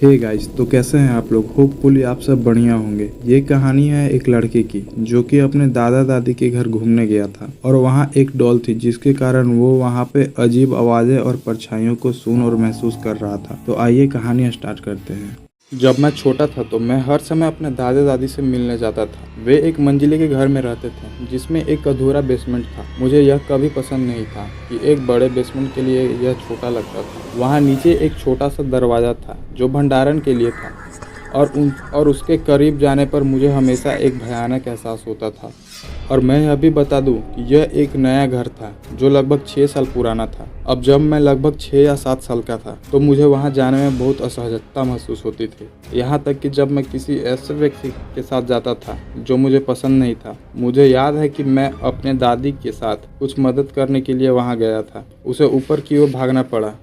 Hey guys, तो कैसे हैं आप लोग। होपफुली आप सब बढ़िया होंगे। ये कहानी है एक लड़के की जो कि अपने दादा दादी के घर घूमने गया था और वहाँ एक डॉल थी जिसके कारण वो वहाँ पे अजीब आवाज़ें और परछाइयों को सुन और महसूस कर रहा था। तो आइए कहानी स्टार्ट करते हैं। जब मैं छोटा था तो मैं हर समय अपने दादा दादी से मिलने जाता था। वे एक मंजिले के घर में रहते थे जिसमें एक अधूरा बेसमेंट था। मुझे यह कभी पसंद नहीं था कि एक बड़े बेसमेंट के लिए यह छोटा लगता था। वहाँ नीचे एक छोटा सा दरवाज़ा था जो भंडारण के लिए था और उसके करीब जाने पर मुझे हमेशा एक भयानक एहसास होता था। और मैं यह भी बता दूं कि यह एक नया घर था जो लगभग 6 साल पुराना था। अब जब मैं लगभग 6 या 7 साल का था तो मुझे वहां जाने में बहुत असहजता महसूस होती थी। यहाँ तक कि जब मैं किसी ऐसे व्यक्ति के साथ जाता था जो मुझे पसंद नहीं था। मुझे याद है कि मैं अपने दादी के साथ कुछ मदद करने के लिए वहां गया था। उसे ऊपर की ओर भागना पड़ा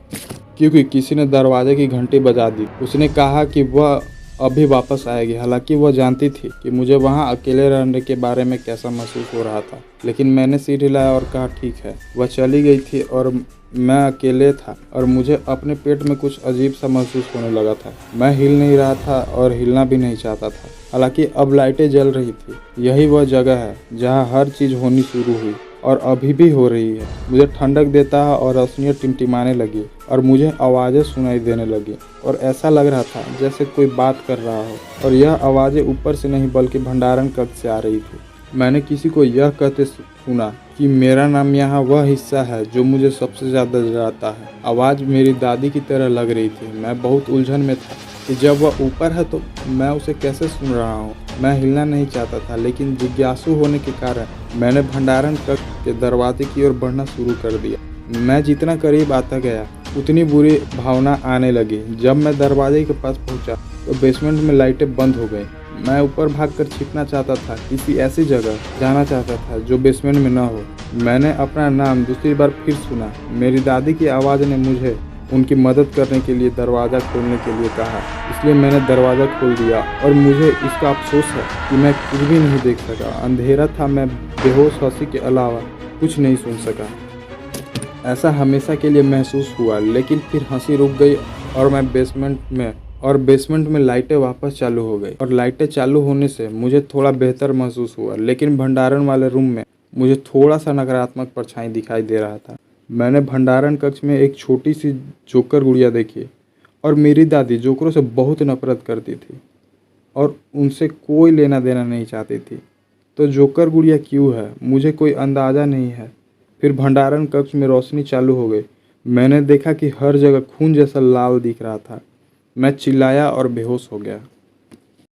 क्योंकि किसी ने दरवाजे की घंटी बजा दी। उसने कहा कि वह अभी वापस आएगी। हालांकि वह जानती थी कि मुझे वहां अकेले रहने के बारे में कैसा महसूस हो रहा था। लेकिन मैंने सिर हिलाया और कहा ठीक है। वह चली गई थी और मैं अकेले था और मुझे अपने पेट में कुछ अजीब सा महसूस होने लगा था। मैं हिल नहीं रहा था और हिलना भी नहीं चाहता था। हालांकि अब लाइटें जल रही थी। यही वह जगह है जहाँ हर चीज़ होनी शुरू हुई और अभी भी हो रही है। मुझे ठंडक देता है और रोशनियाँ टिमटिमाने लगी और मुझे आवाज़ें सुनाई देने लगी और ऐसा लग रहा था जैसे कोई बात कर रहा हो। और यह आवाज़ें ऊपर से नहीं बल्कि भंडारण कक्ष से आ रही थी। मैंने किसी को यह कहते सुना कि मेरा नाम यहाँ वह हिस्सा है जो मुझे सबसे ज़्यादा डराता है। आवाज़ मेरी दादी की तरह लग रही थी। मैं बहुत उलझन में था कि जब वह ऊपर है तो मैं उसे कैसे सुन रहा हूँ। मैं हिलना नहीं चाहता था लेकिन जिज्ञासु होने के कारण मैंने भंडारण कक्ष के दरवाजे की ओर बढ़ना शुरू कर दिया। मैं जितना करीब आता गया उतनी बुरी भावना आने लगी। जब मैं दरवाजे के पास पहुंचा तो बेसमेंट में लाइटें बंद हो गई। मैं ऊपर भागकर छिपना चाहता था, किसी ऐसी जगह जाना चाहता था जो बेसमेंट में न हो। मैंने अपना नाम दूसरी बार फिर सुना। मेरी दादी की आवाज़ ने मुझे उनकी मदद करने के लिए दरवाज़ा खोलने के लिए कहा। इसलिए मैंने दरवाज़ा खोल दिया और मुझे इसका अफसोस है कि मैं कुछ भी नहीं देख सका। अंधेरा था। मैं बेहोश हंसी के अलावा कुछ नहीं सुन सका। ऐसा हमेशा के लिए महसूस हुआ लेकिन फिर हंसी रुक गई और बेसमेंट में लाइटें वापस चालू हो गई। और लाइटें चालू होने से मुझे थोड़ा बेहतर महसूस हुआ। लेकिन भंडारण वाले रूम में मुझे थोड़ा सा नकारात्मक परछाई दिखाई दे रहा था। मैंने भंडारण कक्ष में एक छोटी सी जोकर गुड़िया देखी और मेरी दादी जोकरों से बहुत नफरत करती थी और उनसे कोई लेना देना नहीं चाहती थी। तो जोकर गुड़िया क्यों है मुझे कोई अंदाज़ा नहीं है। फिर भंडारण कक्ष में रोशनी चालू हो गई। मैंने देखा कि हर जगह खून जैसा लाल दिख रहा था। मैं चिल्लाया और बेहोश हो गया।